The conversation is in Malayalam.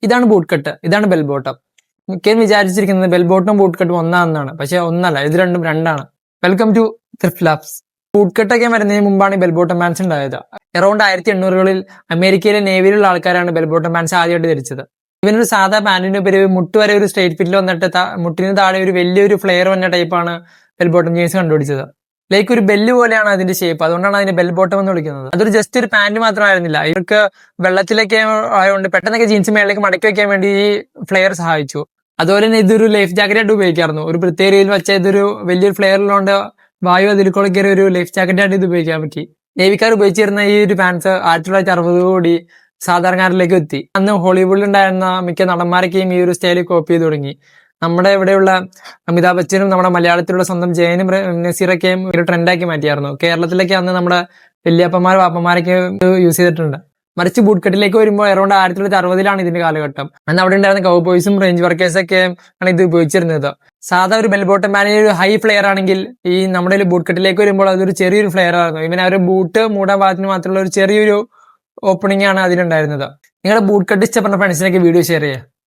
ഇതാണ് ബൂട്ട് കട്ട്, ഇതാണ് ബെൽ ബോട്ടം. മിക്കയും വിചാരിച്ചിരിക്കുന്നത് ബെൽ ബോട്ടം ബൂട്ട് കട്ടും ഒന്നാണെന്നാണ്. പക്ഷെ ഒന്നല്ല, ഇത് രണ്ടും രണ്ടാണ്. Welcome to thrift labs. Boot കട്ടൊക്കെ വരുന്നതിന് മുമ്പാണ് ഈ ബെൽ ബോട്ടം പാൻസ് ഉണ്ടായത്. അറൌണ്ട് 1800-കളിൽ അമേരിക്കയിലെ നേവിയിലുള്ള ആൾക്കാരാണ് ബെൽ ബോട്ടം പാൻസ് ആദ്യമായിട്ട് ധരിച്ചത്. ഇവനൊരു സാധാ പാന്റിന്റെ പേര് മുട്ട് വരെ ഒരു സ്ട്രേറ്റ് ഫിറ്റിൽ വന്നിട്ട് മുട്ടിന് താഴെ ഒരു വലിയൊരു ഫ്ലെയർ വന്ന ടൈപ്പാണ് ബെൽ ബോട്ടം ജീൻസ് കണ്ടുപിടിച്ചത്. ലൈക്ക് ഒരു ബെല്ല് പോലെയാണ് അതിന്റെ ഷേപ്പ്, അതുകൊണ്ടാണ് അതിനെ ബെൽ ബോട്ടം എന്ന് വിളിക്കുന്നത്. അതൊരു ജസ്റ്റ് ഒരു പാന്റ് മാത്രമായിരുന്നില്ല, ഇവർക്ക് വെള്ളത്തിലൊക്കെ ആയതുകൊണ്ട് പെട്ടെന്നൊക്കെ ജീൻസ് മേളിലേക്ക് മടക്കി വെക്കാൻ വേണ്ടി ഈ ഫ്ലെയർ സഹായിച്ചു. അതുപോലെ തന്നെ ഇതൊരു ലൈഫ് ജാക്കറ്റ് ആയിട്ട് ഉപയോഗിക്കാറുണ്ട്. ഒരു പ്രത്യേക രീതിയിൽ വെച്ച ഇതൊരു വലിയൊരു ഫ്ലെയർ ഉള്ളതുകൊണ്ട് വായു അതിൽക്കൂടെ കയറി ഒരു ലൈഫ് ജാക്കറ്റ് ആയിട്ട് ഇത് ഉപയോഗിക്കാൻ പറ്റി. നേവിക്കാർ ഉപയോഗിച്ചിരുന്ന ഈ ഒരു പാൻസ് 1960 സാധാരണക്കാരിലേക്ക് എത്തി. അന്ന് ഹോളിവുഡിൽ ഉണ്ടായിരുന്ന മിക്ക നടന്മാരൊക്കെയും ഈ ഒരു സ്റ്റൈൽ കോപ്പി ചെയ്ത് തുടങ്ങി. നമ്മുടെ ഇവിടെയുള്ള അമിതാഭ് ബച്ചനും നമ്മുടെ മലയാളത്തിലുള്ള സ്വന്തം ജയനും നസീറൊക്കെയും ഒരു ട്രെൻഡാക്കി മാറ്റിയായിരുന്നു. കേരളത്തിലൊക്കെ അന്ന് നമ്മുടെ വല്യപ്പന്മാർ വാപ്പന്മാരൊക്കെ യൂസ് ചെയ്തിട്ടുണ്ട്. മറിച്ച് ബൂട്ട് കട്ടിലേക്ക് വരുമ്പോൾ അറൌണ്ട് 1960-ലാണ് ഇതിന്റെ കാലഘട്ടം. അന്ന് അവിടെ ഉണ്ടായിരുന്ന കൗബോയ്സും റേഞ്ച് വർക്കേഴ്സൊക്കെ ആണ് ഇത് ഉപയോഗിച്ചിരുന്നത്. സാധാ ഒരു ബെൽ ബോട്ടം പാനിൽ ഒരു ഹൈ ഫ്ലെയർ ആണെങ്കിൽ ഈ നമ്മുടെ ബൂട്ട് കട്ടിലേക്ക് വരുമ്പോൾ അതൊരു ചെറിയൊരു ഫ്ലെയർ ആയിരുന്നു. ഇവൻ ആ ഒരു ബൂട്ട് മൂടാൻ ഭാഗത്തിന് മാത്രമുള്ള ഒരു ചെറിയൊരു ഓപ്പണിംഗ് ആണ് അതിലുണ്ടായിരുന്നത്. നിങ്ങളുടെ ബൂട്ട് കട്ട് ഇഷ്ടപ്പെടുന്ന ഫ്രണ്ട്സിനൊക്കെ വീഡിയോ ഷെയർ ചെയ്യുക.